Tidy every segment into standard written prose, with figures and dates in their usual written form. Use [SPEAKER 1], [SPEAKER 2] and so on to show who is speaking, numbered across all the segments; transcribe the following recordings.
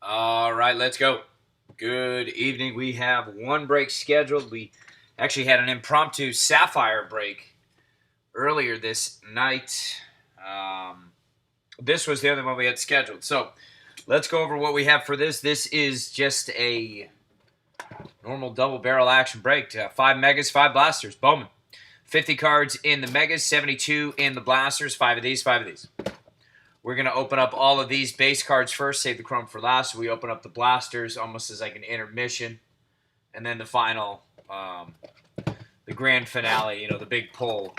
[SPEAKER 1] All right, let's go. Good evening. We have one break scheduled. We actually had an impromptu Sapphire break earlier this night. This was the other one we had scheduled. So let's go over what we have for this. This is just a normal double barrel action break. 5 megas, 5 blasters. Bowman. 50 cards in the megas, 72 in the blasters. 5 of these, 5 of these. We're going to open up all of these base cards first, save the chrome for last. So we open up the blasters almost as like an intermission. And then the final, the grand finale, the big pull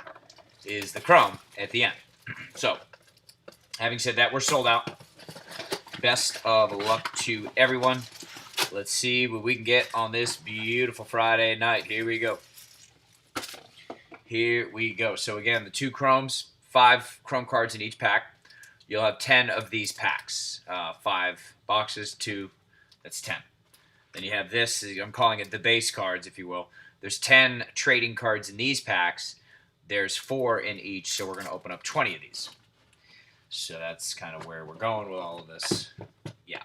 [SPEAKER 1] is the chrome at the end. So, having said that, we're sold out. Best of luck to everyone. Let's see what we can get on this beautiful Friday night. Here we go. Here we go. So again, the 2 chromes, 5 chrome cards in each pack. You'll have 10 of these packs. 5 boxes, 2, that's 10. Then you have this, I'm calling it the base cards, if you will. There's 10 trading cards in these packs. There's 4 in each, so we're going to open up 20 of these. So that's kind of where we're going with all of this. Yeah.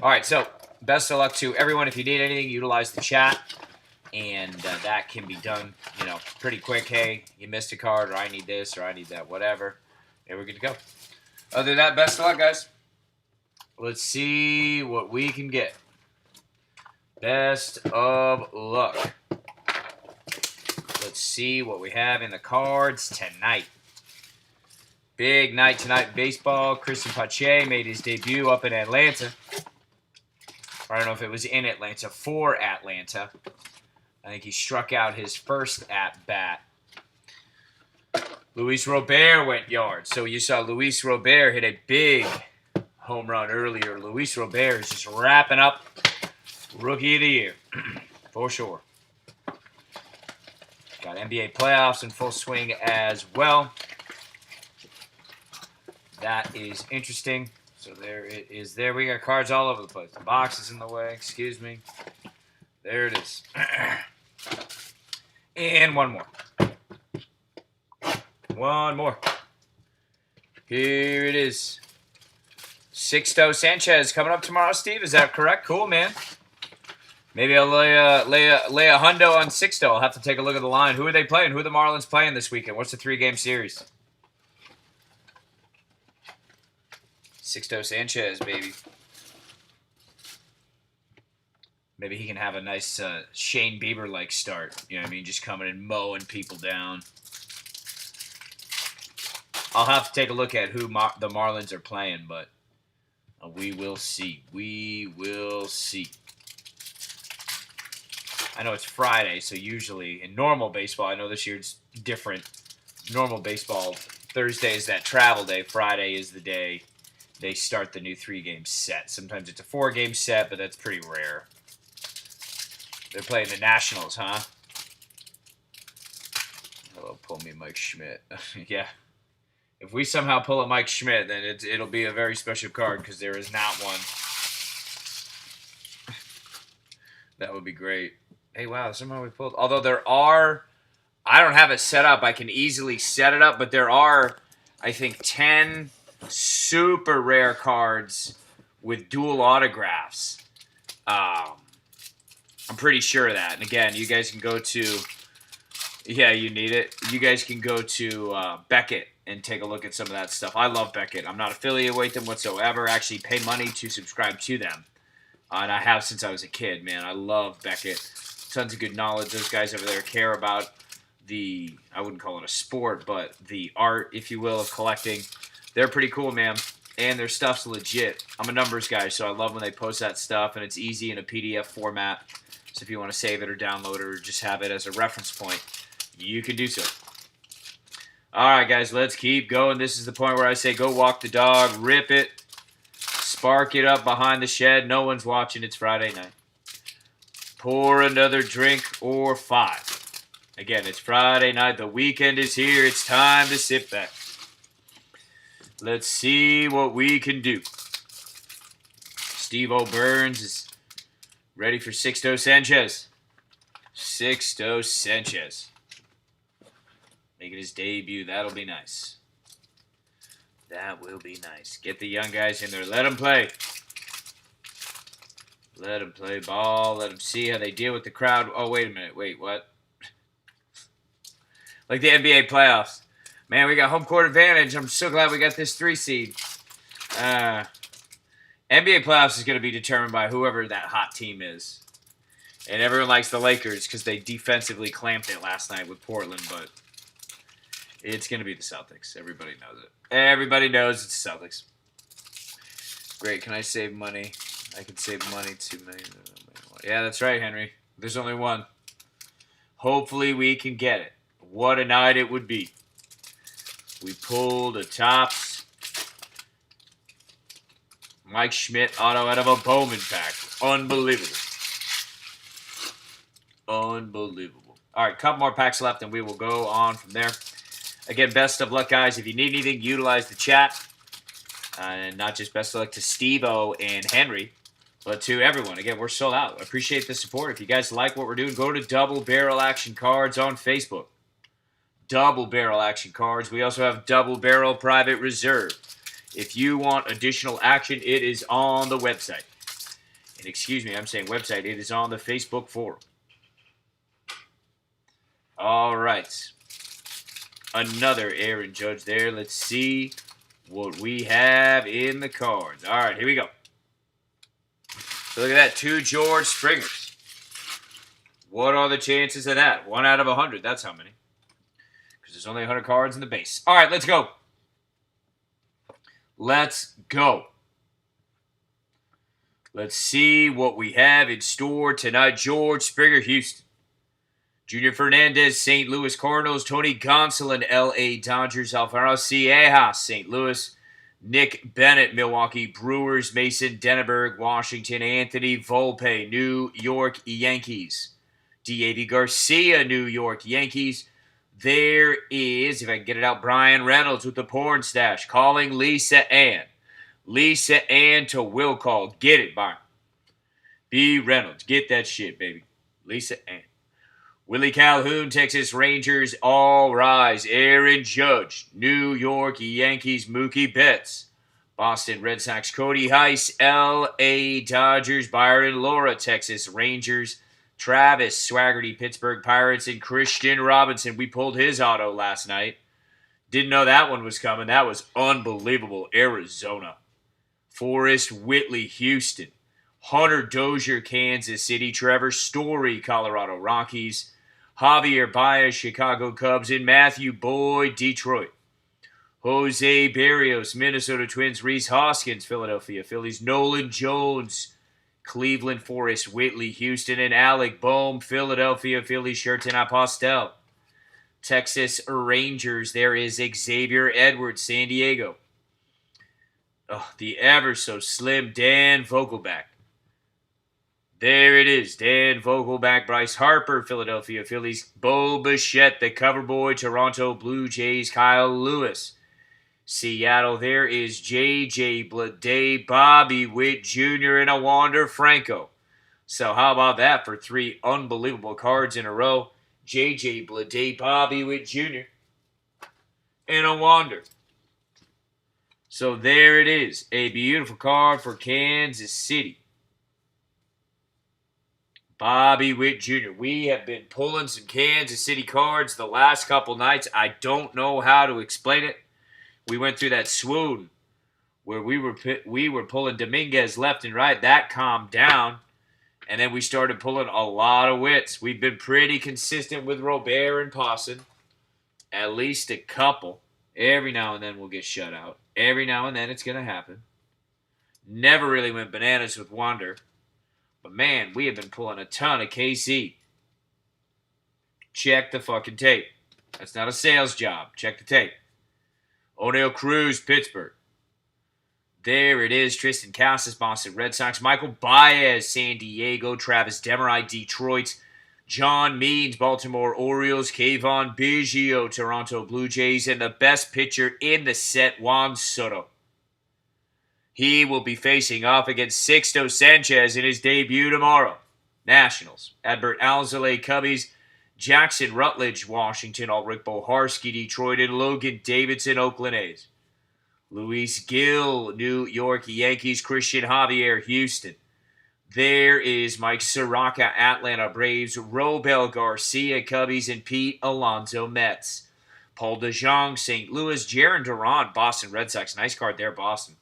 [SPEAKER 1] All right, so best of luck to everyone. If you need anything, utilize the chat. And that can be done, pretty quick. Hey, you missed a card, or I need this, or I need that, whatever. And we're good to go. Other than that, best of luck, guys. Let's see what we can get. Best of luck. Let's see what we have in the cards tonight. Big night tonight in baseball. Christian Pache made his debut up in Atlanta. I don't know if it was in Atlanta, for Atlanta. I think he struck out his first at-bat. Luis Robert went yard. So you saw Luis Robert hit a big home run earlier. Luis Robert is just wrapping up Rookie of the Year. For sure. Got NBA playoffs in full swing as well. That is interesting. So there it is there. We got cards all over the place. The box is in the way. Excuse me. There it is. And one more. One more. Here it is. Sixto Sanchez coming up tomorrow, Steve. Is that correct? Cool, man. Maybe I'll lay a hundo on Sixto. I'll have to take a look at the line. Who are they playing? Who are the Marlins playing this weekend? What's the 3-game series? Sixto Sanchez, baby. Maybe he can have a nice Shane Bieber-like start. You know what I mean? Just coming and mowing people down. I'll have to take a look at who the Marlins are playing, but we will see. We will see. I know it's Friday, so usually in normal baseball, I know this year it's different. Normal baseball, Thursday is that travel day. Friday is the day they start the new 3-game set. Sometimes it's a 4-game set, but that's pretty rare. They're playing the Nationals, huh? Hello, pull me Mike Schmidt. Yeah. If we somehow pull a Mike Schmidt, then it'll be a very special card because there is not one. That would be great. Hey, wow, somehow we pulled. Although there are, I don't have it set up. I can easily set it up, but there are, I think, 10 super rare cards with dual autographs. I'm pretty sure of that. And again, you guys can go to, yeah, you need it. You guys can go to Beckett and take a look at some of that stuff. I love Beckett. I'm not affiliated with them whatsoever. I actually pay money to subscribe to them. And I have since I was a kid, man. I love Beckett. Tons of good knowledge. Those guys over there care about the, I wouldn't call it a sport, but the art, if you will, of collecting. They're pretty cool, man. And their stuff's legit. I'm a numbers guy, so I love when they post that stuff, and it's easy in a PDF format. So if you want to save it or download it or just have it as a reference point, you can do so. All right, guys, let's keep going. This is the point where I say go walk the dog, rip it, spark it up behind the shed. No one's watching. It's Friday night. Pour another drink or 5. Again, it's Friday night. The weekend is here. It's time to sit back. Let's see what we can do. Steve O'Burns is ready for Sixto Sanchez. Sixto Sanchez. Making his debut. That'll be nice. That will be nice. Get the young guys in there. Let them play. Let them play ball. Let them see how they deal with the crowd. Oh, wait a minute. Wait, what? Like the NBA playoffs. Man, we got home court advantage. I'm so glad we got this 3 seed. NBA playoffs is going to be determined by whoever that hot team is. And everyone likes the Lakers because they defensively clamped it last night with Portland, but it's going to be the Celtics. Everybody knows it. Everybody knows it's the Celtics. Great. Can I save money? I can save money too many. Yeah, that's right, Henry. There's only one. Hopefully we can get it. What a night it would be. We pulled a Topps Mike Schmidt auto out of a Bowman pack. Unbelievable. Unbelievable. All right, couple more packs left, and we will go on from there. Again, best of luck, guys. If you need anything, utilize the chat. And not just best of luck to Steve-O and Henry, but to everyone. Again, we're sold out. Appreciate the support. If you guys like what we're doing, go to Double Barrel Action Cards on Facebook. Double Barrel Action Cards. We also have Double Barrel Private Reserve. If you want additional action, it is on the website. And excuse me, I'm saying website. It is on the Facebook forum. All right. Another Aaron Judge there. Let's see what we have in the cards. All right, here we go. So look at that. 2 George Springers. What are the chances of that? 1 out of 100. That's how many. Because there's only 100 cards in the base. All right, let's go. Let's go. Let's see what we have in store tonight. George Springer, Houston. Junior Fernandez, St. Louis Cardinals. Tony Gonsolin, L.A. Dodgers. Alvaro Ciejas, St. Louis. Nick Bennett, Milwaukee Brewers. Mason Denneberg, Washington. Anthony Volpe, New York Yankees. D.A.V. Garcia, New York Yankees. There is, if I can get it out, Brian Reynolds with the porn stash. Calling Lisa Ann. Lisa Ann to will call. Get it, Brian. B. Reynolds. Get that shit, baby. Lisa Ann. Willie Calhoun, Texas Rangers, all rise. Aaron Judge, New York Yankees, Mookie Betts. Boston Red Sox, Cody Heiss, L.A. Dodgers, Byron Laura, Texas Rangers. Travis Swaggerty, Pittsburgh Pirates, and Christian Robinson. We pulled his auto last night. Didn't know that one was coming. That was unbelievable. Arizona. Forrest Whitley, Houston. Hunter Dozier, Kansas City. Trevor Story, Colorado Rockies. Javier Baez, Chicago Cubs. And Matthew Boyd, Detroit. Jose Barrios, Minnesota Twins. Rhys Hoskins, Philadelphia Phillies. Nolan Jones, Cleveland, Forrest Whitley, Houston. And Alec Boehm, Philadelphia Phillies, shirt and pastel. Texas Rangers, there is Xavier Edwards, San Diego. Oh, the ever so slim Dan Vogelback. There it is. Dan Vogelback, Bryce Harper, Philadelphia Phillies. Bo Bichette, the cover boy, Toronto Blue Jays. Kyle Lewis. Seattle, there is J.J. Bleday, Bobby Witt Jr., and a Wander Franco. So how about that for 3 unbelievable cards in a row? J.J. Bleday, Bobby Witt Jr., and a Wander. So there it is. A beautiful card for Kansas City. Bobby Witt Jr. We have been pulling some Kansas City cards the last couple nights. I don't know how to explain it. We went through that swoon where we were pulling Dominguez left and right. That calmed down. And then we started pulling a lot of Wits. We've been pretty consistent with Robert and Posson. At least a couple. Every now and then we'll get shut out. Every now and then it's going to happen. Never really went bananas with Wander. But man, we have been pulling a ton of KC. Check the fucking tape. That's not a sales job. Check the tape. O'Neal Cruz, Pittsburgh. There it is. Tristan Casas, Boston Red Sox. Michael Baez, San Diego. Travis Demeray, Detroit. John Means, Baltimore Orioles. Kayvon Biggio, Toronto Blue Jays. And the best pitcher in the set, Juan Soto. He will be facing off against Sixto Sanchez in his debut tomorrow. Nationals. Adbert Alzolay, Cubbies. Jackson Rutledge, Washington. Ulrich Boharski, Detroit. And Logan Davidson, Oakland A's. Luis Gil, New York Yankees. Christian Javier, Houston. There is Mike Soroka, Atlanta Braves, Robel Garcia, Cubbies, and Pete Alonso, Mets. Paul DeJong, St. Louis, Jaron Duran, Boston Red Sox. Nice card there, Boston.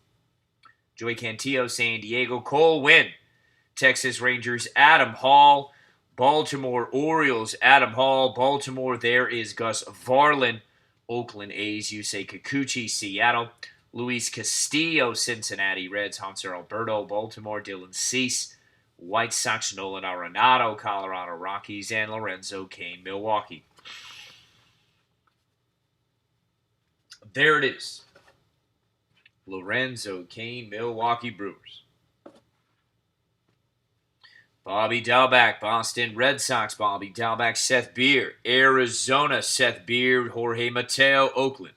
[SPEAKER 1] Joey Cantillo, San Diego, Cole Winn, Texas Rangers, Adam Hall, Baltimore Orioles, Adam Hall, Baltimore. There is Gus Varlin, Oakland A's, Yusei Kikuchi, Seattle, Luis Castillo, Cincinnati Reds, Hanser Alberto, Baltimore, Dylan Cease, White Sox, Nolan Arenado, Colorado Rockies, and Lorenzo Cain, Milwaukee. There it is. Lorenzo Cain, Milwaukee Brewers. Bobby Dalbec, Boston Red Sox, Bobby Dalbec, Seth Beer, Arizona, Seth Beer, Jorge Mateo, Oakland.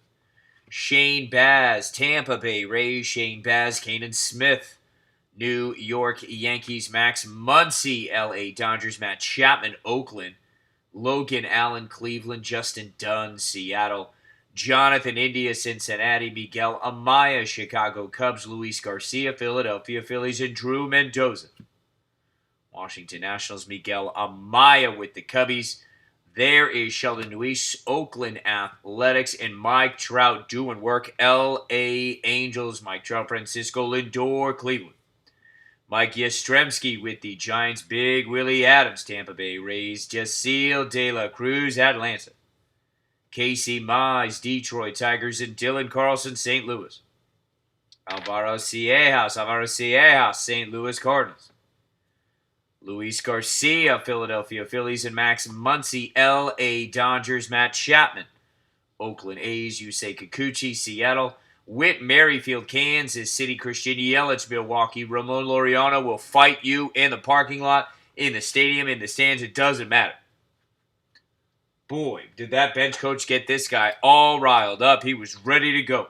[SPEAKER 1] Shane Baz, Tampa Bay Rays, Shane Baz, Kanan Smith, New York Yankees, Max Muncy, LA Dodgers, Matt Chapman, Oakland, Logan Allen, Cleveland, Justin Dunn, Seattle, Jonathan India, Cincinnati, Miguel Amaya, Chicago Cubs, Luis Garcia, Philadelphia Phillies, and Drew Mendoza. Washington Nationals, Miguel Amaya with the Cubbies. There is Sheldon Neuse, Oakland Athletics, and Mike Trout doing work. L.A. Angels, Mike Trout, Francisco Lindor, Cleveland. Mike Yastrzemski with the Giants, Big Willie Adams, Tampa Bay Rays, Yasiel De La Cruz, Atlanta. Casey Mize, Detroit Tigers, and Dylan Carlson, St. Louis. Alvaro Ciejas, St. Louis Cardinals. Luis Garcia, Philadelphia Phillies, and Max Muncy, L.A. Dodgers, Matt Chapman. Oakland A's, Yusei Kikuchi, Seattle. Whit Merrifield, Kansas City, Christian Yelich, Milwaukee. Ramon Laureano will fight you in the parking lot, in the stadium, in the stands. It doesn't matter. Boy, did that bench coach get this guy all riled up. He was ready to go.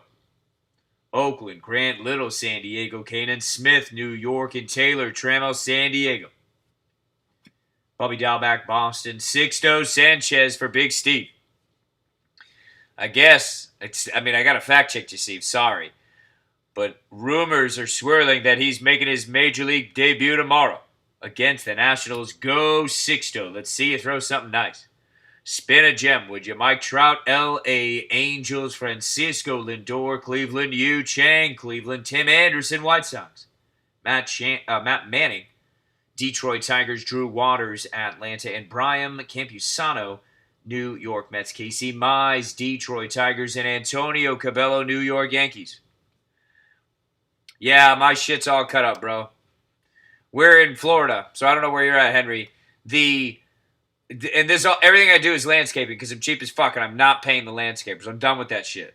[SPEAKER 1] Oakland, Grant Little, San Diego, Kanan Smith, New York, and Taylor Trammell, San Diego. Bobby Dalbec, Boston. Sixto Sanchez for Big Steve. I got to fact check you, Steve. Sorry. But rumors are swirling that he's making his major league debut tomorrow against the Nationals. Go Sixto. Let's see you throw something nice. Spin a gem, would you? Mike Trout, L.A. Angels, Francisco Lindor, Cleveland, Yu Chang, Cleveland, Tim Anderson, White Sox. Matt Manning, Detroit Tigers, Drew Waters, Atlanta, and Brian Campusano, New York Mets. Casey Mize, Detroit Tigers, and Antonio Cabello, New York Yankees. Yeah, my shit's all cut up, bro. We're in Florida, so I don't know where you're at, Henry. Everything I do is landscaping because I'm cheap as fuck and I'm not paying the landscapers. I'm done with that shit.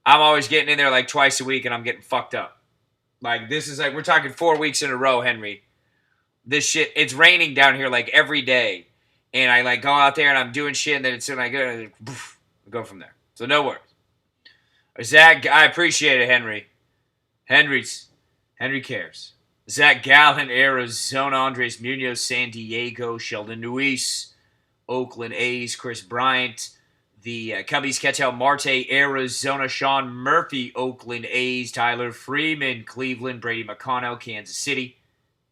[SPEAKER 1] I'm always getting in there like twice a week and I'm getting fucked up. Like, this is like, we're talking 4 weeks in a row, Henry. This shit, it's raining down here like every day. And I like go out there and I'm doing shit and then it's like, I go from there. So no worries. Zach, I appreciate it, Henry. Henry cares. Zach Gallen, Arizona, Andres Munoz, San Diego, Sheldon Neuse, Oakland A's, Chris Bryant, the Cubbies, Ketel Marte, Arizona, Sean Murphy, Oakland A's, Tyler Freeman, Cleveland, Brady McConnell, Kansas City,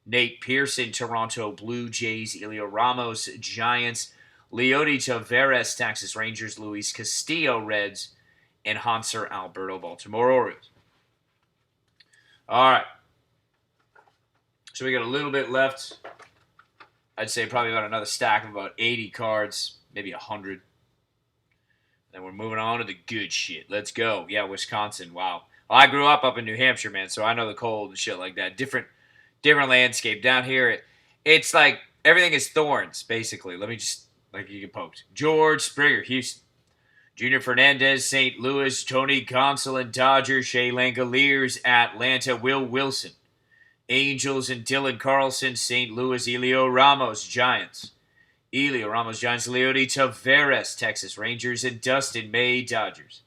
[SPEAKER 1] Nate Pearson, Toronto Blue Jays, Elio Ramos, Giants, Leody Taveras, Texas Rangers, Luis Castillo, Reds, and Hanser Alberto, Baltimore Orioles. All right. So we got a little bit left. I'd say probably about another stack of about 80 cards, maybe 100. Then we're moving on to the good shit. Let's go. Yeah, Wisconsin. Wow. Well, I grew up in New Hampshire, man, so I know the cold and shit like that. Different landscape. Down here, it's like everything is thorns, basically. Let me just, like you get poked. George Springer, Houston. Junior Fernandez, St. Louis. Tony Gonsolin, Dodgers. Shea Langoliers, Atlanta. Will Wilson, Angels, and Dylan Carlson, St. Louis. Elio Ramos, Giants. Leody Taveras, Texas Rangers, and Dustin May, Dodgers.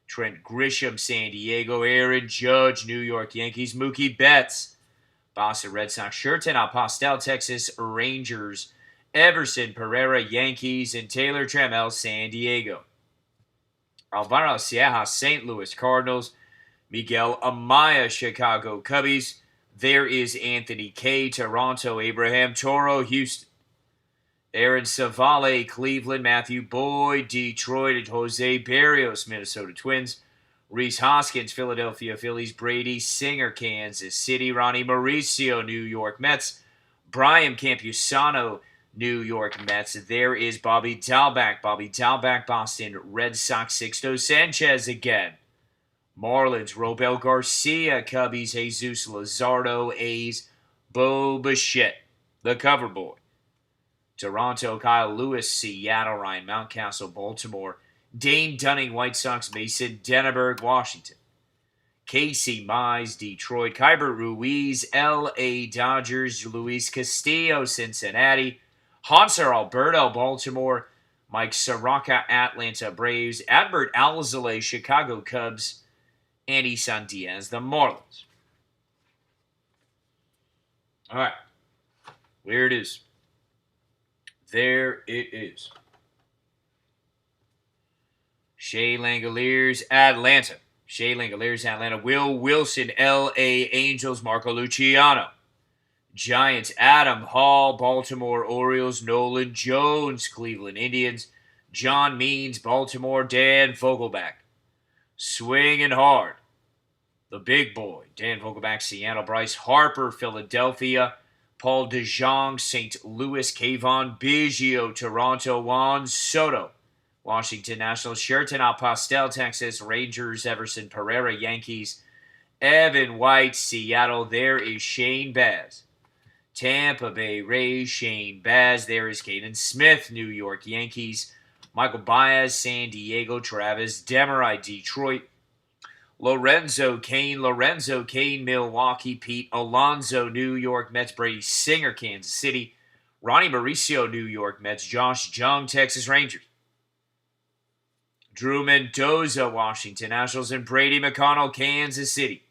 [SPEAKER 1] Trent Grisham, San Diego. Aaron Judge, New York Yankees. Mookie Betts, Boston Red Sox. Sherten Apostel, Texas Rangers. Everson Pereira, Yankees, and Taylor Trammell, San Diego. Alvaro Ciejas, St. Louis Cardinals. Miguel Amaya, Chicago Cubbies. There is Anthony K. Toronto. Abraham Toro, Houston. Aaron Savale, Cleveland. Matthew Boyd, Detroit. And Jose Barrios, Minnesota Twins. Reese Hoskins, Philadelphia Phillies. Brady Singer, Kansas City. Ronnie Mauricio, New York Mets. Brian Campusano, New York Mets. There is Bobby Dalbec. Bobby Dalbec, Boston Red Sox. Sixto Sanchez again. Marlins, Robel Garcia. Cubbies, Jesus Luzardo. A's, Bo Bichette, the cover boy. Toronto, Kyle Lewis. Seattle, Ryan Mountcastle. Baltimore, Dane Dunning. White Sox, Mason Denneberg. Washington, Casey Mize. Detroit, Kyber Ruiz. L.A. Dodgers, Luis Castillo. Cincinnati, Hanser Alberto. Baltimore, Mike Soroka. Atlanta Braves. Adbert Alzolay. Chicago Cubs. And Isan Diaz, the Marlins. All right. There it is. There it is. Shea Langoliers, Atlanta. Shea Langoliers, Atlanta. Will Wilson, L.A. Angels. Marco Luciano. Giants, Adam Hall. Baltimore Orioles. Nolan Jones, Cleveland Indians. John Means, Baltimore. Dan Vogelback. Swinging hard, the big boy. Dan Vogelback, Seattle. Bryce Harper, Philadelphia. Paul DeJong, St. Louis. Kayvon Biggio, Toronto. Juan Soto, Washington Nationals. Sheraton Pastel, Texas Rangers. Everson Pereira, Yankees. Evan White, Seattle. There is Shane Baz. Tampa Bay Rays, Shane Baz. There is Caden Smith, New York Yankees. Michael Baez, San Diego. Travis Demery, Detroit. Lorenzo Cain, Milwaukee. Pete Alonso, New York Mets. Brady Singer, Kansas City. Ronnie Mauricio, New York Mets. Josh Jung, Texas Rangers. Drew Mendoza, Washington Nationals. And Brady McConnell, Kansas City.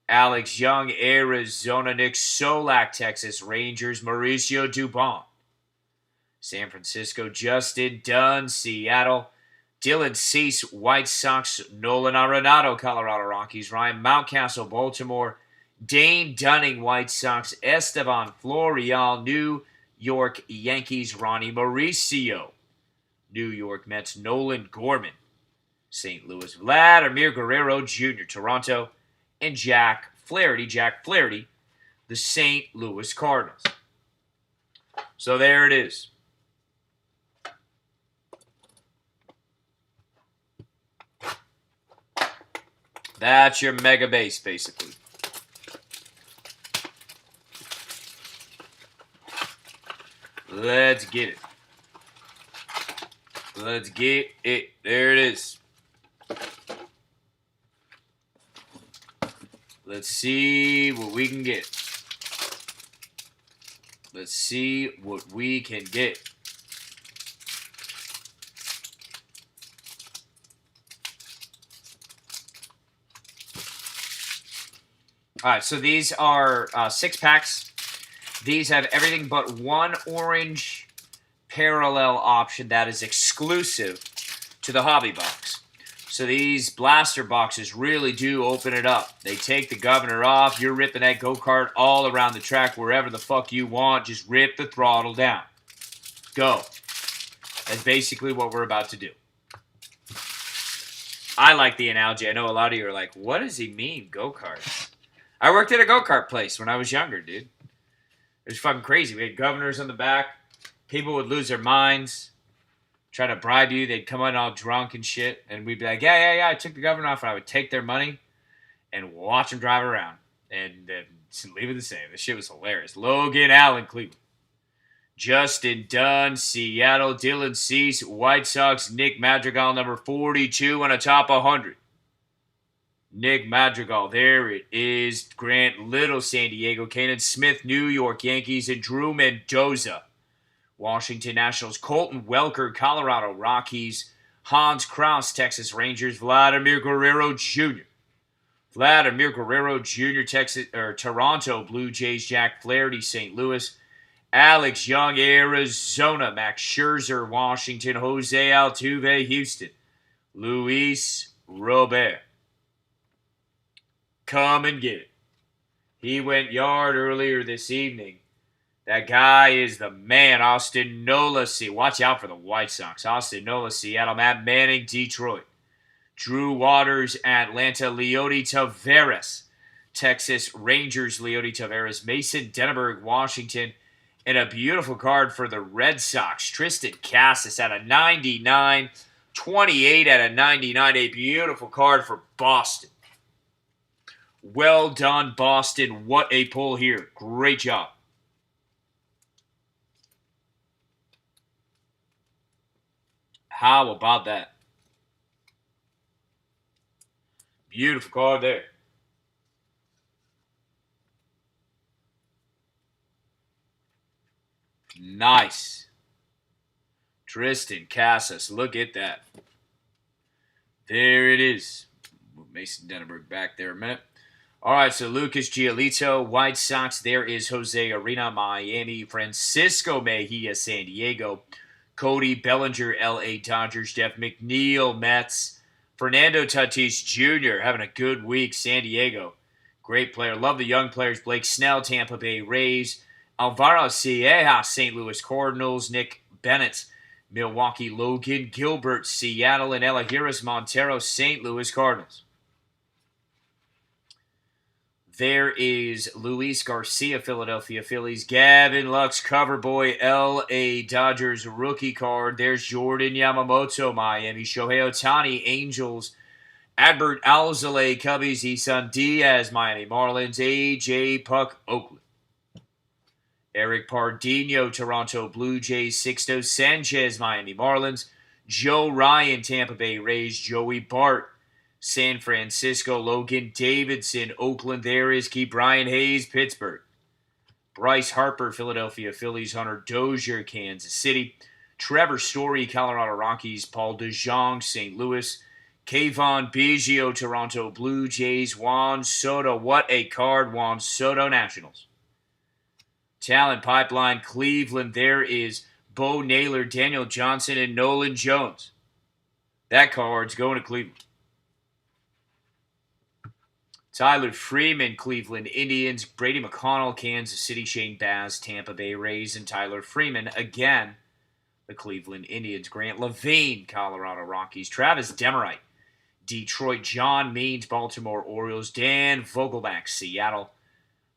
[SPEAKER 1] Alex Young, Arizona. Nick Solak, Texas Rangers. Mauricio Dubon, San Francisco. Justin Dunn, Seattle. Dylan Cease, White Sox. Nolan Arenado, Colorado Rockies. Ryan Mountcastle, Baltimore. Dane Dunning, White Sox. Esteban Florial, New York Yankees. Ronnie Mauricio, New York Mets. Nolan Gorman, St. Louis. Vladimir Guerrero Jr., Toronto. And Jack Flaherty, the St. Louis Cardinals. So there it is. That's your mega base, basically. Let's get it. Let's get it. There it is. Let's see what we can get. Let's see what we can get. All right, so these are 6 packs. These have everything but one orange parallel option that is exclusive to the hobby box. So these blaster boxes really do open it up. They take the governor off. You're ripping that go-kart all around the track wherever the fuck you want. Just rip the throttle down. Go. That's basically what we're about to do. I like the analogy. I know a lot of you are like, what does he mean, go-karts? I worked at a go-kart place when I was younger, dude. It was fucking crazy. We had governors on the back. People would lose their minds, try to bribe you. They'd come in all drunk and shit. And we'd be like, yeah, I took the governor off. And I would take their money and watch them drive around. And leave it the same. This shit was hilarious. Logan Allen, Cleveland. Justin Dunn, Seattle. Dylan Cease, White Sox. Nick Madrigal, number 42 on a top 100. Nick Madrigal, there it is. Grant Little, San Diego. Kanan Smith, New York Yankees. And Drew Mendoza, Washington Nationals. Colton Welker, Colorado Rockies. Hans Kraus, Texas Rangers. Vladimir Guerrero Jr. Toronto Blue Jays. Jack Flaherty, St. Louis. Alex Young, Arizona. Max Scherzer, Washington. Jose Altuve, Houston. Luis Robert. Come and get it. He went yard earlier this evening. That guy is the man. Austin Nola. Watch out for the White Sox. Austin Nola, Seattle. Matt Manning, Detroit. Drew Waters, Atlanta. Leody Taveras, Texas Rangers. Leody Taveras. Mason Denneberg, Washington. And a beautiful card for the Red Sox. Tristan Casas at a 99. 28 out of 99. A beautiful card for Boston. Well done, Boston. What a pull here. Great job. How about that? Beautiful card there. Nice. Tristan Casas. Look at that. There it is. Move Mason Denneberg back there a minute. All right, so Lucas Giolito, White Sox. There is Jose Arena, Miami. Francisco Mejia, San Diego. Cody Bellinger, L.A. Dodgers. Jeff McNeil, Mets. Fernando Tatis Jr. having a good week, San Diego. Great player. Love the young players. Blake Snell, Tampa Bay Rays. Alvaro Sieja, St. Louis Cardinals. Nick Bennett, Milwaukee. Logan Gilbert, Seattle. And Elahiris Montero, St. Louis Cardinals. There is Luis Garcia, Philadelphia Phillies. Gavin Lux, cover boy, L.A. Dodgers rookie card. There's Jordan Yamamoto, Miami. Shohei Ohtani, Angels. Adbert Alzolay, Cubbies. Isan Diaz, Miami Marlins. A.J. Puck, Oakland. Eric Pardinho, Toronto Blue Jays. Sixto Sanchez, Miami Marlins. Joe Ryan, Tampa Bay Rays. Joey Bart, San Francisco. Logan Davidson, Oakland. There is Brian Hayes, Pittsburgh. Bryce Harper, Philadelphia Phillies. Hunter Dozier, Kansas City. Trevor Story, Colorado Rockies. Paul DeJong, St. Louis. Kayvon Biggio, Toronto Blue Jays. Juan Soto. What a card, Juan Soto, Nationals. Talent Pipeline, Cleveland. There is Bo Naylor, Daniel Johnson, and Nolan Jones. That card's going to Cleveland. Tyler Freeman, Cleveland Indians. Brady McConnell, Kansas City. Shane Baz, Tampa Bay Rays. And Tyler Freeman, again, the Cleveland Indians. Grant Levine, Colorado Rockies. Travis Demerite, Detroit. John Means, Baltimore Orioles. Dan Vogelbach, Seattle.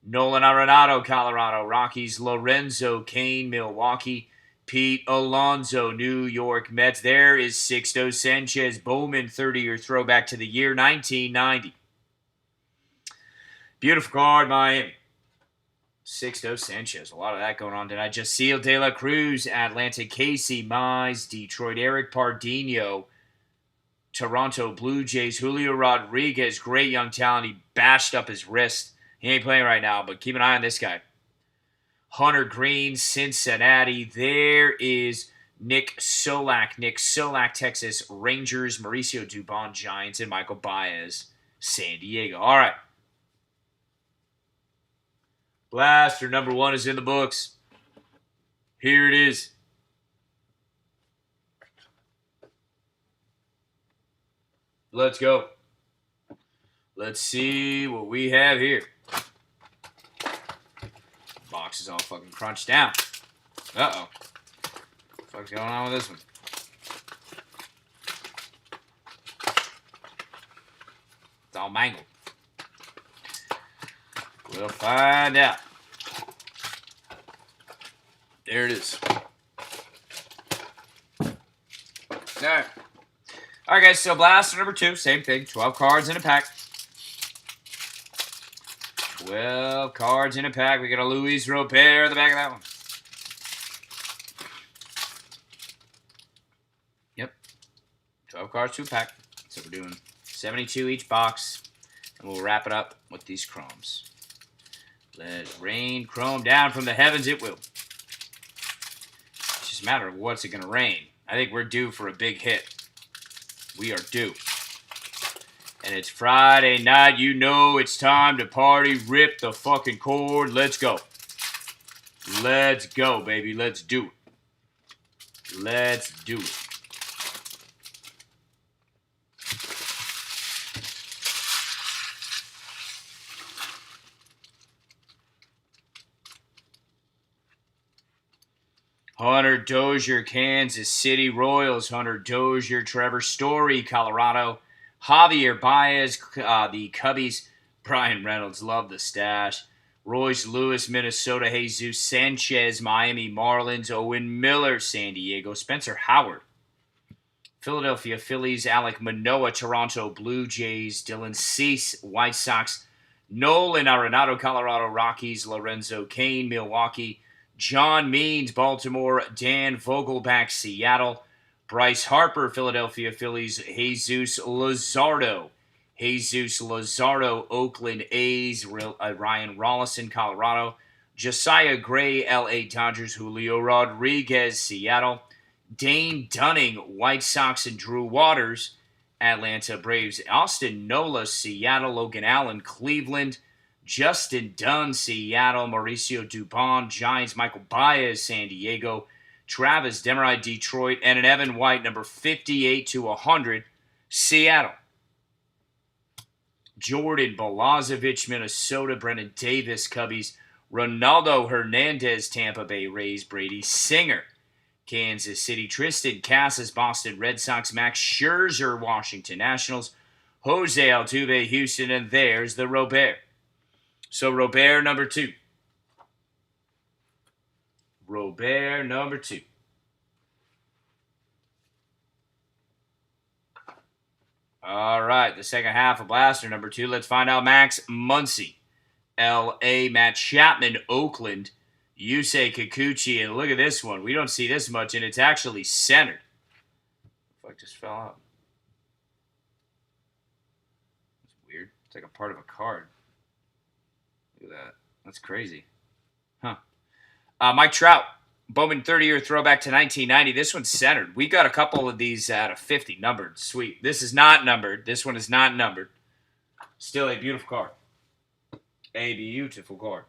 [SPEAKER 1] Nolan Arenado, Colorado Rockies. Lorenzo Cain, Milwaukee. Pete Alonso, New York Mets. There is Sixto Sanchez, Bowman 30-year throwback to the year 1990. Beautiful card, Miami. Sixto Sanchez. A lot of that going on tonight. Jaciel De La Cruz, Atlanta. Casey Mize, Detroit. Eric Pardinho, Toronto Blue Jays. Julio Rodriguez, great young talent. He bashed up his wrist. He ain't playing right now, but keep an eye on this guy. Hunter Green, Cincinnati. There is Nick Solak, Texas Rangers. Mauricio Dubon, Giants. And Michael Baez, San Diego. All right. Blaster number 1 is in the books. Here it is. Let's go. Let's see what we have here. Box is all fucking crunched down. Uh-oh. What the fuck's going on with this one? It's all mangled. We'll find out. There it is. Alright. Alright, guys, so blaster number 2, same thing. 12 cards in a pack. 12 cards in a pack. We got a Luis Robert at the back of that one. Yep. 12 cards to a pack. So we're doing 72 each box. And we'll wrap it up with these chromes. Let it rain chrome down from the heavens. It will. It's just a matter of what's it going to rain. I think we're due for a big hit. We are due. And it's Friday night. You know it's time to party. Rip the fucking cord. Let's go. Let's go, baby. Let's do it. Let's do it. Hunter Dozier, Kansas City Royals. Hunter Dozier, Trevor Story, Colorado. Javier Baez, the Cubbies. Brian Reynolds, love the stash. Royce Lewis, Minnesota. Jesus Sanchez, Miami Marlins. Owen Miller, San Diego. Spencer Howard, Philadelphia Phillies. Alek Manoah, Toronto Blue Jays. Dylan Cease, White Sox. Nolan Arenado, Colorado Rockies. Lorenzo Cain, Milwaukee. John Means, Baltimore. Dan Vogelback, Seattle. Bryce Harper, Philadelphia Phillies. Jesus Luzardo, Oakland A's. Ryan Rollison, Colorado. Josiah Gray, LA Dodgers. Julio Rodriguez, Seattle. Dane Dunning, White Sox. And Drew Waters, Atlanta Braves. Austin Nola, Seattle. Logan Allen, Cleveland. Justin Dunn, Seattle. Mauricio Dubon, Giants. Michael Baez, San Diego. Travis Demeray, Detroit. And an Evan White, number 58 to 100, Seattle. Jordan Balazovic, Minnesota. Brennan Davis, Cubbies. Ronaldo Hernandez, Tampa Bay Rays. Brady Singer, Kansas City. Tristan Casas, Boston Red Sox. Max Scherzer, Washington Nationals. Jose Altuve, Houston. And there's the Robert. So Robert number 2. Robert number 2. All right, the second half of Blaster number 2. Let's find out Max Muncy, L.A. Matt Chapman, Oakland. Yusei Kikuchi, and look at this one. We don't see this much, and it's actually centered. Fuck, just fell out. That's weird. It's like a part of a card. Look at that. That's crazy. Huh. Mike Trout, Bowman 30-year throwback to 1990. This one's centered. We got a couple of these out of 50 numbered. Sweet. This is not numbered. This one is not numbered. Still a beautiful card. A beautiful card.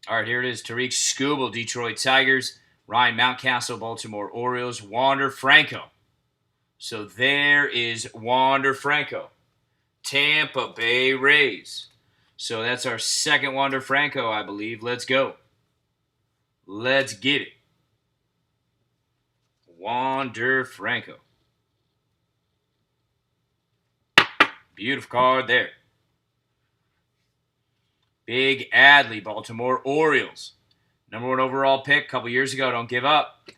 [SPEAKER 1] All right, here it is. Tariq Skubal, Detroit Tigers. Ryan Mountcastle, Baltimore Orioles. Wander Franco. So there is Wander Franco, Tampa Bay Rays. So that's our second Wander Franco, I believe. Let's go. Let's get it. Wander Franco. Beautiful card there. Big Adley, Baltimore Orioles. Number 1 overall pick a couple years ago. Don't give up.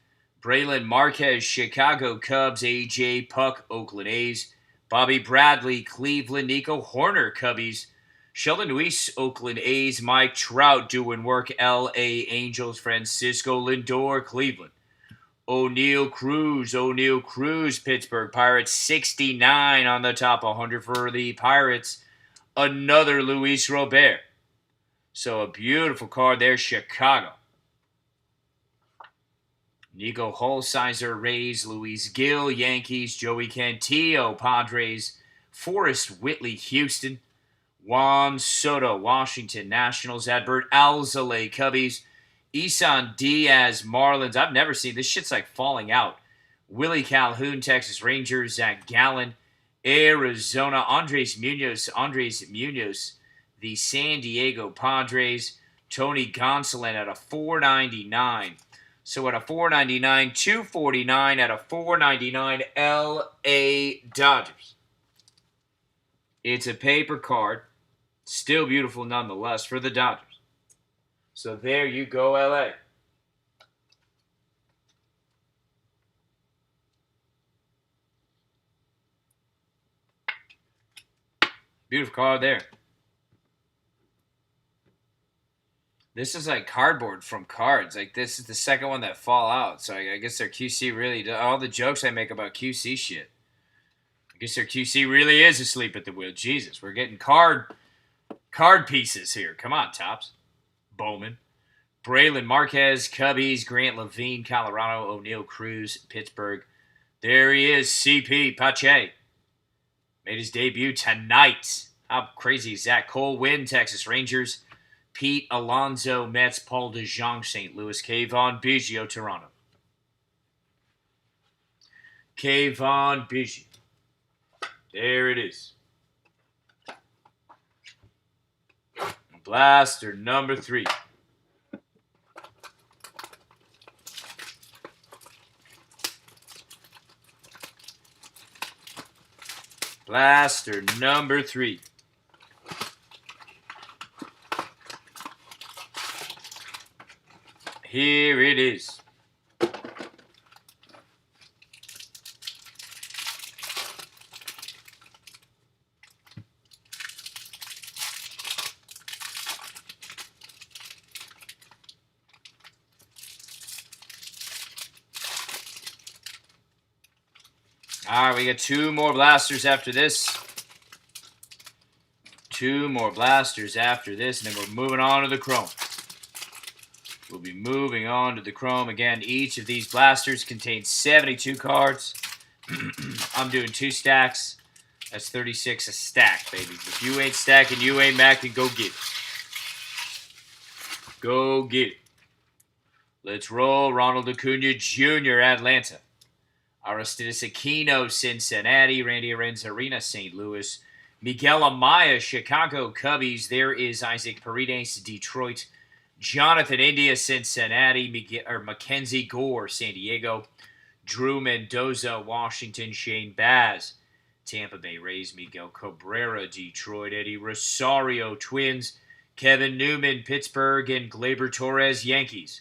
[SPEAKER 1] Braylon Marquez, Chicago Cubs. A.J. Puck, Oakland A's. Bobby Bradley, Cleveland. Nico Horner, Cubbies. Sheldon Luis, Oakland A's. Mike Trout doing work, L.A. Angels. Francisco Lindor, Cleveland. O'Neal Cruz, Pittsburgh Pirates. 69 on the top 100 for the Pirates. Another Luis Robert. So a beautiful card there, Chicago. Nico Holsizer, Rays. Luis Gill, Yankees. Joey Cantillo, Padres. Forrest Whitley, Houston. Juan Soto, Washington Nationals. Adbert Alzolay, Cubbies. Isan Diaz, Marlins. I've never seen this. Shit's like falling out. Willie Calhoun, Texas Rangers. Zach Gallen, Arizona. Andres Munoz, the San Diego Padres. Tony Gonsolin at a $4.99. So at a $4.99, $2.49 at a $4.99, L.A. Dodgers. It's a paper card. Still beautiful nonetheless for the Dodgers. So there you go, L.A. Beautiful card there. This is like cardboard from cards. Like, this is the second one that fall out. So I guess their QC really... All the jokes I make about QC shit. I guess their QC really is asleep at the wheel. Jesus, we're getting card pieces here. Come on, Tops. Bowman. Braylon Marquez, Cubbies. Grant Levine, Colorado. O'Neal Cruz, Pittsburgh. There he is, CP Pache. Made his debut tonight. How crazy is that? Cole Winn, Texas Rangers. Pete Alonso, Mets. Paul DeJong, St. Louis. Kayvon Biggio, Toronto. Kayvon Biggio. There it is. Blaster number 3. Blaster number 3. Here it is. All right, we got 2 more blasters after this. 2 more blasters after this, and then we're moving on to the chrome. We'll be moving on to the chrome. Again, each of these blasters contains 72 cards. I'm doing 2 stacks. That's 36 a stack, baby. If you ain't stacking, you ain't macking, go get it. Go get it. Let's roll. Ronald Acuna Jr., Atlanta. Aristides Aquino, Cincinnati. Randy Arozarena, St. Louis. Miguel Amaya, Chicago Cubbies. There is Isaac Paredes, Detroit. Jonathan India, Cincinnati. Mackenzie Gore, San Diego. Drew Mendoza, Washington. Shane Baz, Tampa Bay Rays. Miguel Cabrera, Detroit. Eddie Rosario, Twins. Kevin Newman, Pittsburgh. And Gleyber Torres, Yankees.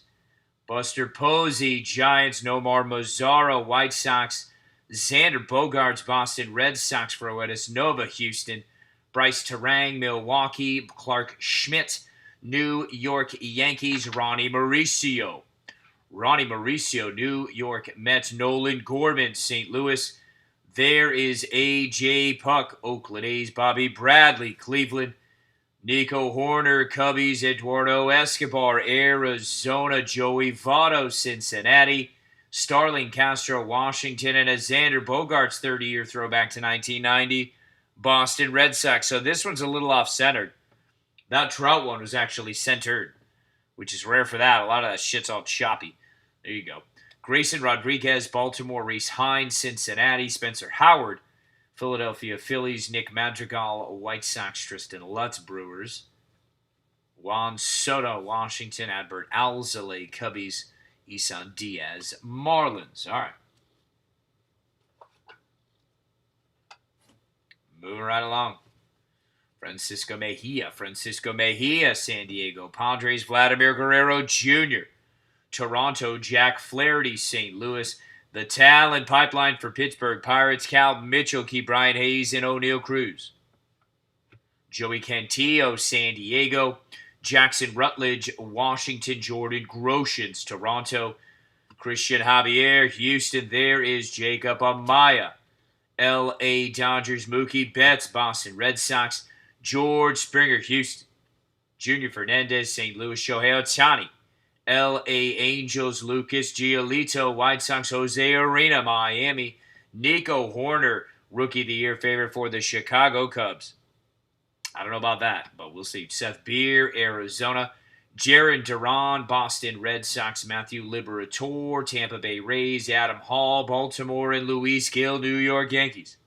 [SPEAKER 1] Buster Posey, Giants. Nomar Mazara, White Sox. Xander Bogaerts, Boston Red Sox. Froedis Nova, Houston. Bryce Terang, Milwaukee. Clark Schmidt, New York Yankees. Ronnie Mauricio, New York Mets. Nolan Gorman, St. Louis. There is A.J. Puck, Oakland A's. Bobby Bradley, Cleveland. Nico Horner, Cubbies. Eduardo Escobar, Arizona. Joey Votto, Cincinnati. Starling Castro, Washington. And a Xander Bogaerts 30-year throwback to 1990, Boston Red Sox. So this one's a little off-centered. That Trout one was actually centered, which is rare for that. A lot of that shit's all choppy. There you go. Grayson Rodriguez, Baltimore. Reese Hines, Cincinnati. Spencer Howard, Philadelphia Phillies. Nick Madrigal, White Sox. Tristan Lutz, Brewers. Juan Soto, Washington. Adbert Alzolay, Cubbies. Isan Diaz, Marlins. All right. Moving right along. Francisco Mejia, San Diego Padres. Vladimir Guerrero Jr., Toronto. Jack Flaherty, St. Louis. The talent pipeline for Pittsburgh Pirates. Cal Mitchell, Key Brian Hayes, and O'Neal Cruz. Joey Cantillo, San Diego. Jackson Rutledge, Washington. Jordan Groshans, Toronto. Christian Javier, Houston. There is Jacob Amaya, L.A. Dodgers. Mookie Betts, Boston Red Sox. George Springer, Houston. Junior Fernandez, St. Louis. Shohei Ohtani, L.A. Angels. Lucas Giolito, White Sox. Jose Arena, Miami. Nico Horner, Rookie of the Year favorite for the Chicago Cubs. I don't know about that, but we'll see. Seth Beer, Arizona. Jarren Duran, Boston Red Sox. Matthew Liberatore, Tampa Bay Rays. Adam Hall, Baltimore. And Luis Gil, New York Yankees.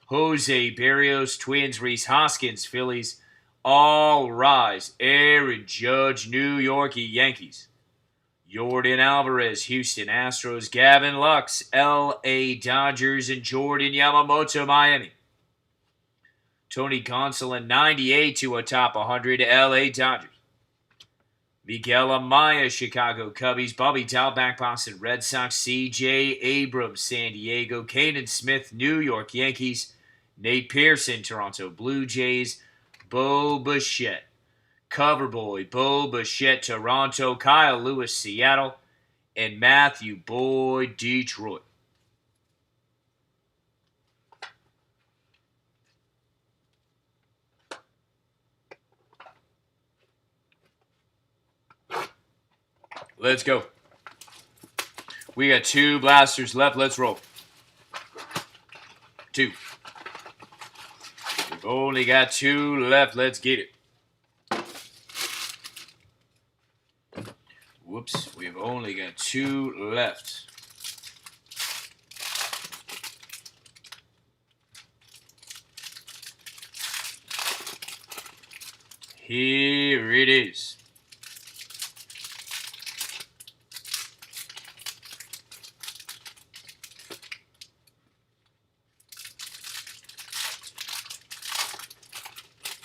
[SPEAKER 1] Jose Berrios, Twins. Reese Hoskins, Phillies. All rise. Aaron Judge, New York Yankees. Yordan Alvarez, Houston Astros. Gavin Lux, L.A. Dodgers. And Jordan Yamamoto, Miami. Tony Gonsolin, 98 to a top 100, L.A. Dodgers. Miguel Amaya, Chicago Cubbies. Bobby Dalbec, Boston Red Sox. C.J. Abrams, San Diego. Caden Smith, New York Yankees. Nate Pearson, Toronto Blue Jays. Bo Bichette, Coverboy. Bo Bichette, Toronto. Kyle Lewis, Seattle. And Matthew Boyd, Detroit. Let's go. We got 2 blasters left. Let's roll. 2. We've only got 2 left. Let's get it. Whoops. We've only got 2 left. Here it is.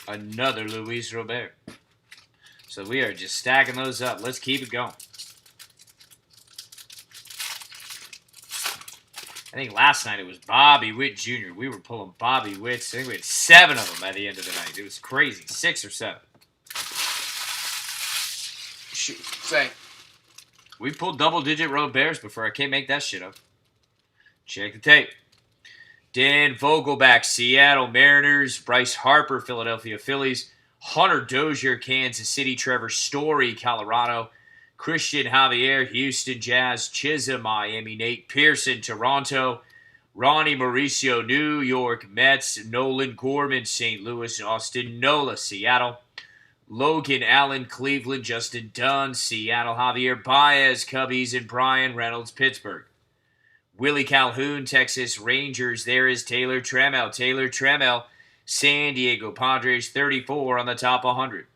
[SPEAKER 1] Another Luis Robert. So we are just stacking those up. Let's keep it going. I think last night it was Bobby Witt Jr. We were pulling Bobby Witts. I think we had 7 of them at the end of the night. It was crazy. 6 or 7.
[SPEAKER 2] Shoot, say.
[SPEAKER 1] We pulled double-digit Roberts before. I can't make that shit up. Check the tape. Dan Vogelback, Seattle Mariners. Bryce Harper, Philadelphia Phillies. Hunter Dozier, Kansas City. Trevor Story, Colorado. Christian Javier, Houston Jazz. Chisholm, Miami. Nate Pearson, Toronto. Ronnie Mauricio, New York Mets. Nolan Gorman, St. Louis. Austin Nola, Seattle. Logan Allen, Cleveland. Justin Dunn, Seattle. Javier Baez, Cubbies. And Brian Reynolds, Pittsburgh. Willie Calhoun, Texas Rangers. There is Taylor Trammell. Taylor Trammell, San Diego Padres, 34 on the top 100.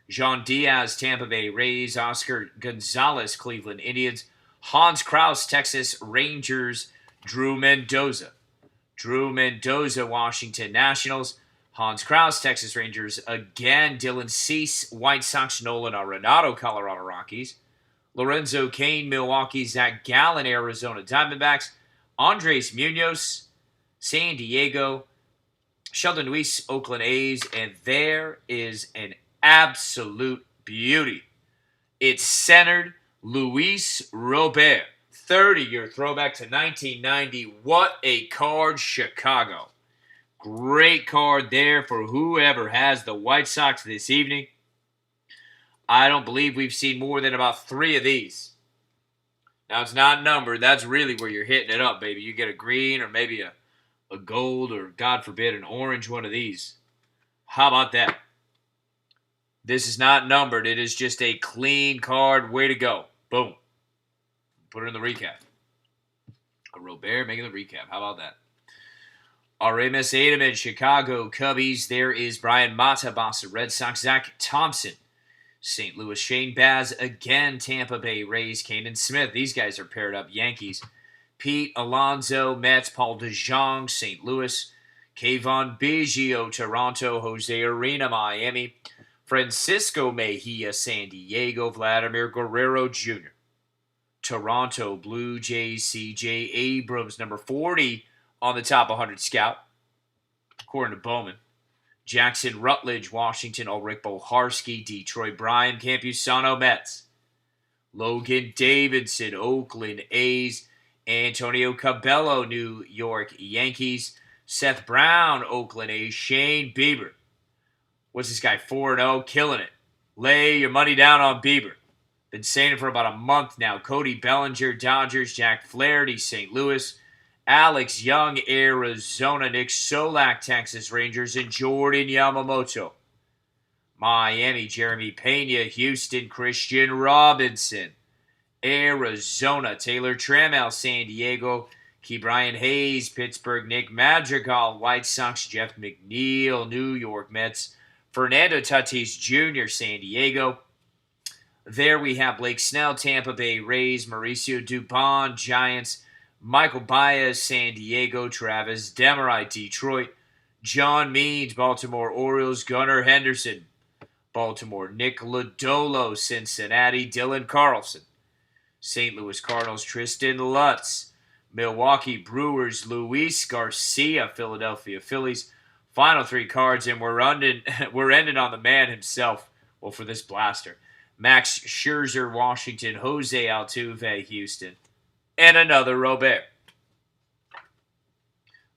[SPEAKER 1] Jean Diaz, Tampa Bay Rays. Oscar Gonzalez, Cleveland Indians. Hans Krause, Texas Rangers. Drew Mendoza. Drew Mendoza, Washington Nationals. Hans Krause, Texas Rangers. Again, Dylan Cease, White Sox. Nolan Arenado, Colorado Rockies. Lorenzo Cain, Milwaukee. Zach Gallen, Arizona Diamondbacks. Andres Munoz, San Diego. Sheldon Luis, Oakland A's. And there is an absolute beauty. It's centered Luis Robert. 30-year throwback to 1990. What a card, Chicago. Great card there for whoever has the White Sox this evening. I don't believe we've seen more than about 3 of these. Now, it's not numbered. That's really where you're hitting it up, baby. You get a green or maybe a gold or, God forbid, an orange one of these. How about that? This is not numbered. It is just a clean card. Way to go. Boom. Put it in the recap. A Robert making the recap. How about that? Aramis Adaman, Chicago Cubbies. There is Brian Mata, Boston Red Sox. Zach Thompson, St. Louis. Shane Baz, again, Tampa Bay Rays. Kanan Smith. These guys are paired up. Yankees. Pete Alonso, Mets. Paul DeJong, St. Louis. Kayvon Biggio, Toronto. Jose Arena, Miami. Francisco Mejia, San Diego. Vladimir Guerrero Jr., Toronto Blue Jays. C.J. Abrams, number 40 on the top 100 scout, according to Bowman. Jackson Rutledge, Washington. Ulrich Boharski, Detroit. Brian Campusano, Mets. Logan Davidson, Oakland A's. Antonio Cabello, New York Yankees. Seth Brown, Oakland A's. Shane Bieber. What's this guy, 4-0? Killing it. Lay your money down on Bieber. Been saying it for about a month now. Cody Bellinger, Dodgers. Jack Flaherty, St. Louis. Alex Young, Arizona. Nick Solak, Texas Rangers. And Jordan Yamamoto, Miami. Jeremy Pena, Houston. Christian Robinson, Arizona. Taylor Trammell, San Diego. Ke'Bryan Hayes, Pittsburgh. Nick Madrigal, White Sox. Jeff McNeil, New York Mets. Fernando Tatis Jr., San Diego. There we have Blake Snell, Tampa Bay Rays. Mauricio Dubon, Giants. Michael Baez, San Diego. Travis Demerit, Detroit. John Means, Baltimore Orioles. Gunnar Henderson, Baltimore. Nick Lodolo, Cincinnati. Dylan Carlson, St. Louis Cardinals. Tristan Lutz, Milwaukee Brewers. Luis Garcia, Philadelphia Phillies. Final 3 cards, and we're ending on the man himself. Well, for this blaster. Max Scherzer, Washington. Jose Altuve, Houston. And another Robert.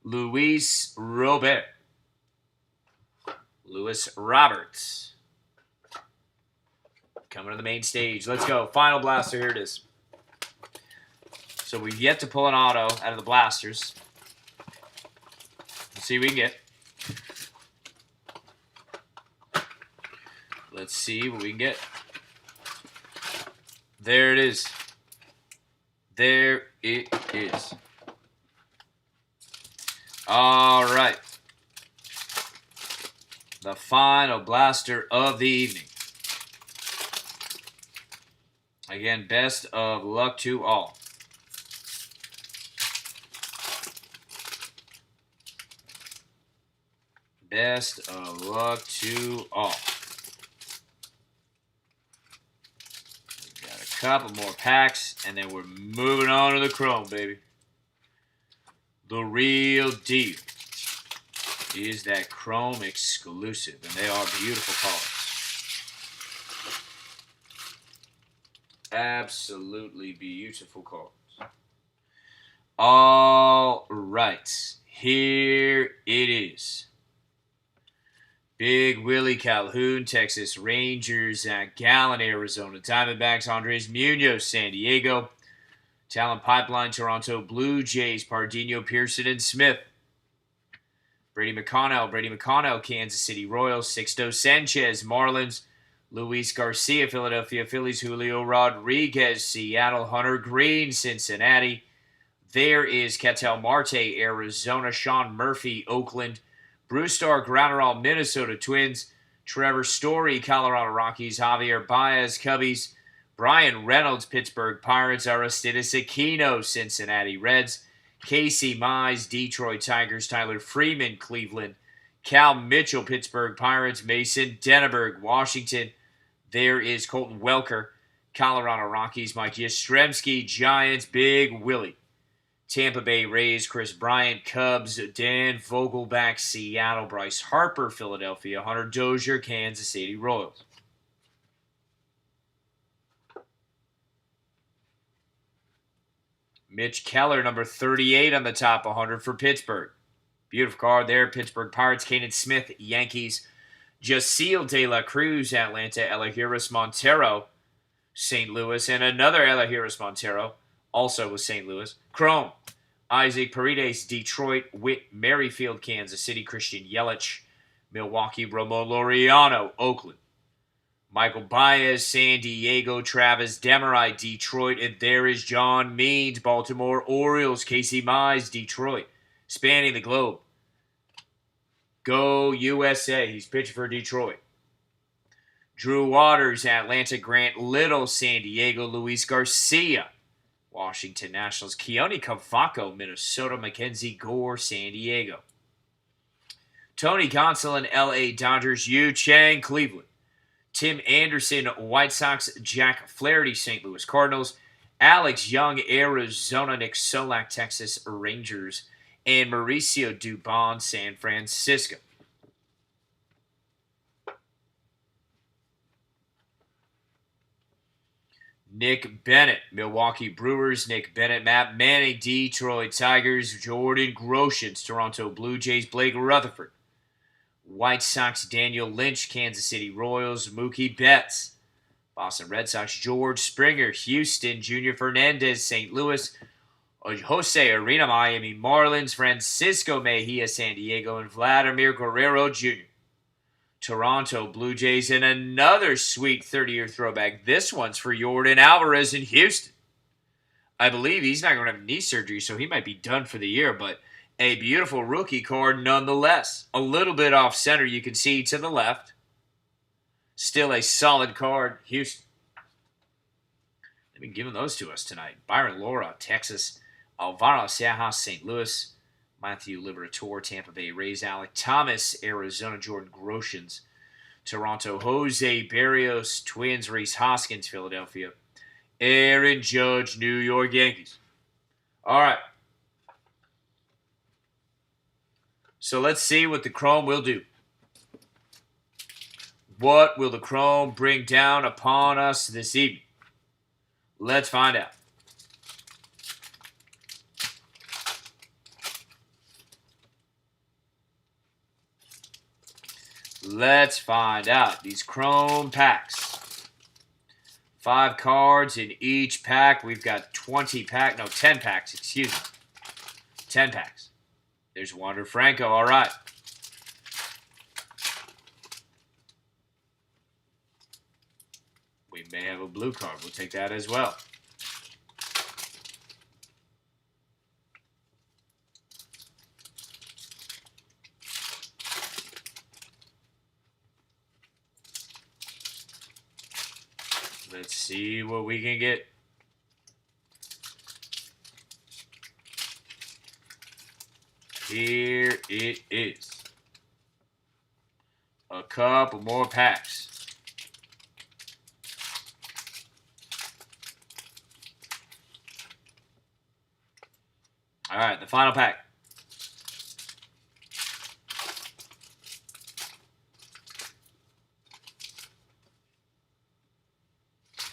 [SPEAKER 1] Luis Robert. Luis Roberts. Coming to the main stage. Let's go. Final blaster. Here it is. So we've yet to pull an auto out of the blasters. Let's see what we can get. Let's see what we can get. There it is. There it is. All right. the final blaster of the evening. Again, best of luck to all. Best of luck to all. We've got a couple more packs, and then we're moving on to the Chrome, baby. The real deal is that Chrome exclusive, and they are beautiful colors. Absolutely beautiful colors. All right, here it is. Big Willie Calhoun, Texas Rangers, Zach Gallen, Arizona Diamondbacks, Andres Munoz, San Diego, Talent Pipeline, Toronto Blue Jays, Pardinho, Pearson, and Smith. Brady McConnell, Kansas City Royals, Sixto Sanchez, Marlins, Luis Garcia, Philadelphia Phillies, Julio Rodriguez, Seattle, Hunter Green, Cincinnati. There is Ketel Marte, Arizona, Sean Murphy, Oakland, Brewstar Graterol, Minnesota Twins, Trevor Story, Colorado Rockies, Javier Baez, Cubbies, Brian Reynolds, Pittsburgh Pirates, Aristides Aquino, Cincinnati Reds, Casey Mize, Detroit Tigers, Tyler Freeman, Cleveland, Cal Mitchell, Pittsburgh Pirates, Mason Denneberg, Washington. There is Colton Welker, Colorado Rockies, Mike Yastrzemski, Giants, Big Willie. Tampa Bay Rays, Chris Bryant, Cubs, Dan Vogelback, Seattle, Bryce Harper, Philadelphia, Hunter Dozier, Kansas City Royals. Mitch Keller, number 38 on the top 100 for Pittsburgh. Beautiful card there. Pittsburgh Pirates, Kanan Smith, Yankees, Jasiel De La Cruz, Atlanta, Elahiris Montero, St. Louis, and another Elahiris Montero, also with St. Louis. Chrome, Isaac Paredes, Detroit, Whit Merrifield, Kansas City, Christian Yelich, Milwaukee, Ramon Laureano, Oakland. Michael Baez, San Diego, Travis Demerai, Detroit, and there is John Means, Baltimore Orioles, Casey Mize, Detroit, spanning the globe. Go USA, he's pitching for Detroit. Drew Waters, Atlanta, Grant Little, San Diego, Luis Garcia, Washington Nationals, Keone Cavaco, Minnesota, Mackenzie Gore, San Diego. Tony Gonsolin, LA Dodgers, Yu Chang, Cleveland. Tim Anderson, White Sox, Jack Flaherty, St. Louis Cardinals, Alex Young, Arizona, Nick Solak, Texas Rangers, and Mauricio Dubon, San Francisco. Nick Bennett, Milwaukee Brewers, Nick Bennett, Matt Manning, Detroit Tigers, Jordan Groshans, Toronto Blue Jays, Blake Rutherford. White Sox, Daniel Lynch, Kansas City Royals, Mookie Betts. Boston Red Sox, George Springer, Houston, Junior Fernandez, St. Louis, Jose Arena, Miami Marlins, Francisco Mejia, San Diego, and Vladimir Guerrero Jr. Toronto Blue Jays, and another sweet 30-year throwback. This one's for Jordan Alvarez in Houston. I believe he's not going to have knee surgery, so he might be done for the year, but a beautiful rookie card nonetheless. A little bit off center, you can see to the left. Still a solid card, Houston. They've been giving those to us tonight. Byron Laura, Texas. Alvaro Sejas, St. Louis. Matthew Liberatore, Tampa Bay Rays. Alec Thomas, Arizona. Jordan Groshans, Toronto. Jose Barrios, Twins. Rhys Hoskins, Philadelphia. Aaron Judge, New York Yankees. All right. So let's see what the Chrome will do. What will the Chrome bring down upon us this evening? Let's find out. Let's find out. These Chrome packs. 5 cards in each pack. We've got 10 packs, excuse me. 10 packs. There's Wander Franco, all right. We may have a blue card. We'll take that as well. Let's see what we can get. Here it is. A couple more packs. All right, the final pack.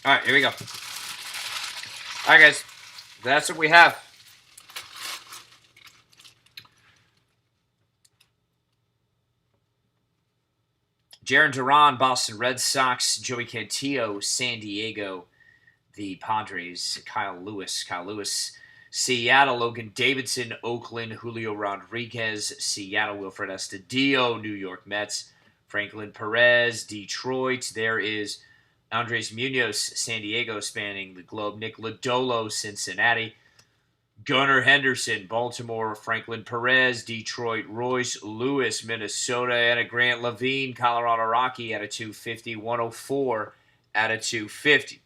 [SPEAKER 1] All right, here we go. All right, guys. That's what we have. Jarren Duran, Boston Red Sox. Joey Cantillo, San Diego. The Padres, Kyle Lewis, Seattle, Logan Davidson, Oakland, Julio Rodriguez, Seattle, Wilfred Estadio, New York Mets, Franklin Perez, Detroit. There is Andres Munoz, San Diego, spanning the globe. Nick Lodolo, Cincinnati. Gunnar Henderson, Baltimore. Franklin Perez, Detroit. Royce Lewis, Minnesota. And a Grant Levine, Colorado Rocky at a 250. 104 at a 250.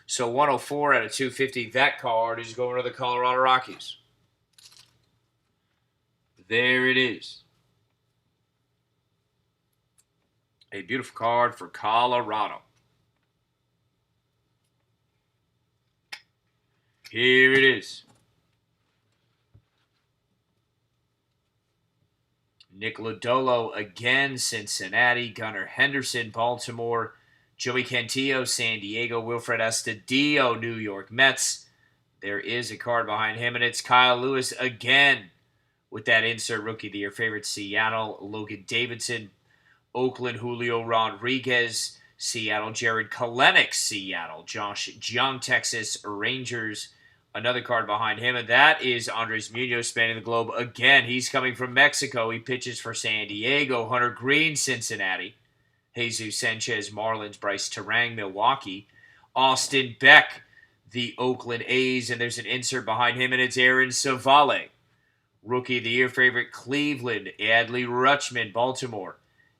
[SPEAKER 1] So 104 out of 250, that card is going to the Colorado Rockies. There it is. A beautiful card for Colorado. Here it is. Nick Lodolo again, Cincinnati. Gunnar Henderson, Baltimore. Joey Cantillo, San Diego. Wilfred Estadio, New York Mets. There is a card behind him, and it's Kyle Lewis again with that insert rookie of the year favorite. Seattle, Logan Davidson. Oakland, Julio Rodriguez. Seattle, Jared Kelenic. Seattle, Josh Jung, Texas Rangers. Another card behind him, and that is Andres Munoz spanning the globe again. He's coming from Mexico. He pitches for San Diego. Hunter Green, Cincinnati. Jesus Sanchez, Marlins. Bryce Terang, Milwaukee. Austin Beck, the Oakland A's. And there's an insert behind him, and it's Aaron Savale. Rookie of the Year favorite, Cleveland. Adley Rutschman, Baltimore.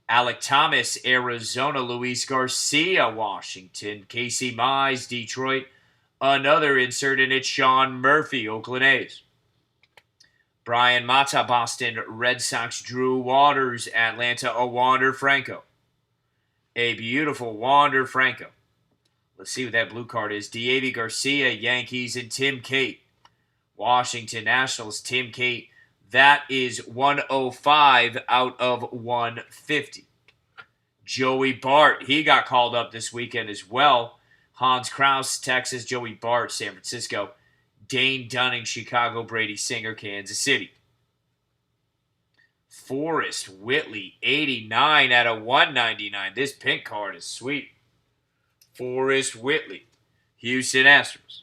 [SPEAKER 1] Alec Thomas, Arizona. Luis Garcia, Washington. Casey Mize, Detroit. Another insert, and it's Sean Murphy, Oakland A's. Brian Mata, Boston Red Sox. Drew Waters, Atlanta. A Wander Franco. A beautiful Wander Franco. Let's see what that blue card is. Diego Garcia, Yankees, and Tim Cate. Washington Nationals, Tim Cate. That is 105 out of 150. Joey Bart, he got called up this weekend as well. Hans Krause, Texas. Joey Bart, San Francisco. Dane Dunning, Chicago. Brady Singer, Kansas City. Forrest Whitley, 89 out of 199. This pink card is sweet. Forrest Whitley, Houston Astros.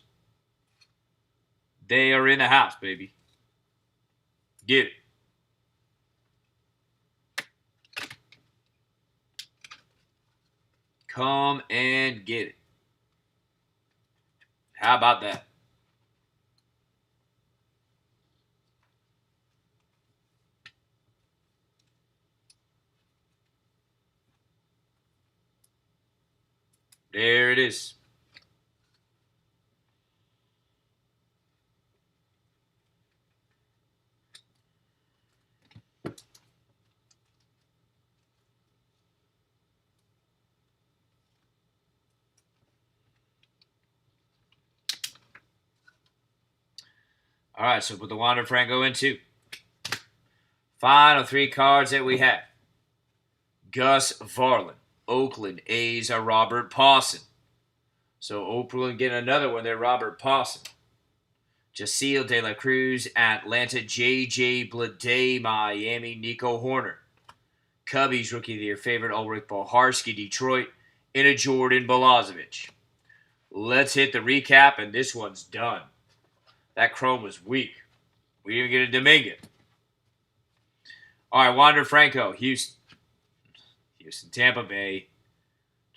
[SPEAKER 1] They are in the house, baby. Get it. Come and get it. How about that? There it is. All right, so put the Wander Franco in two. Final three cards that we have. Gus Varland, Oakland A's are Robert Pawson. So Oakland getting another one there, Robert Pawson. Jaciel De La Cruz, Atlanta. J.J. Bleday, Miami. Nico Horner. Cubbies Rookie of the Year favorite, Ulrich Boharski, Detroit. And a Jordan Balazovic. Let's hit the recap, and this one's done. That chrome was weak. We didn't get a Dominguez. All right, Wander Franco, Houston, Tampa Bay.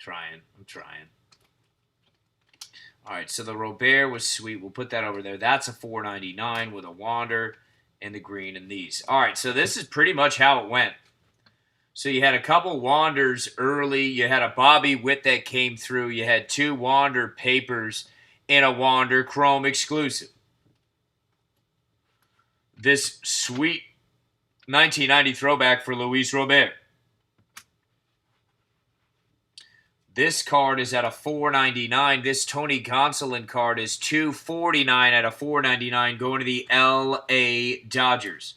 [SPEAKER 1] I'm trying. All right, so the Robert was sweet. We'll put that over there. That's a $4.99 with a Wander and the green and these. All right, so this is pretty much how it went. So you had a couple Wanders early. You had a Bobby Witt that came through. You had 2 Wander papers and a Wander Chrome exclusive. This sweet 1990 throwback for Luis Robert. This card is at a $4.99. This Tony Gonsolin card is $2.49 at a $4.99 going to the LA Dodgers.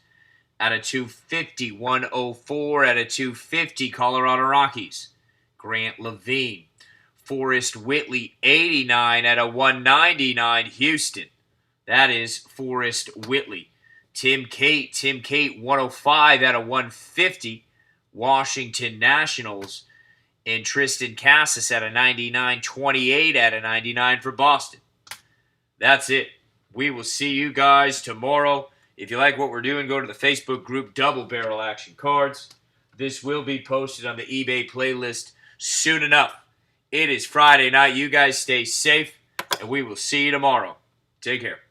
[SPEAKER 1] At a $2.50, 104 at a $2.50, Colorado Rockies. Grant Levine. Forrest Whitley, 89 at a $1.99, Houston. That is Forrest Whitley. Tim Cate, 105 at a $1.50, Washington Nationals. And Tristan Casas at a 99, 28 at a 99 for Boston. That's it. We will see you guys tomorrow. If you like what we're doing, go to the Facebook group Double Barrel Action Cards. This will be posted on the eBay playlist soon enough. It is Friday night. You guys stay safe, and we will see you tomorrow. Take care.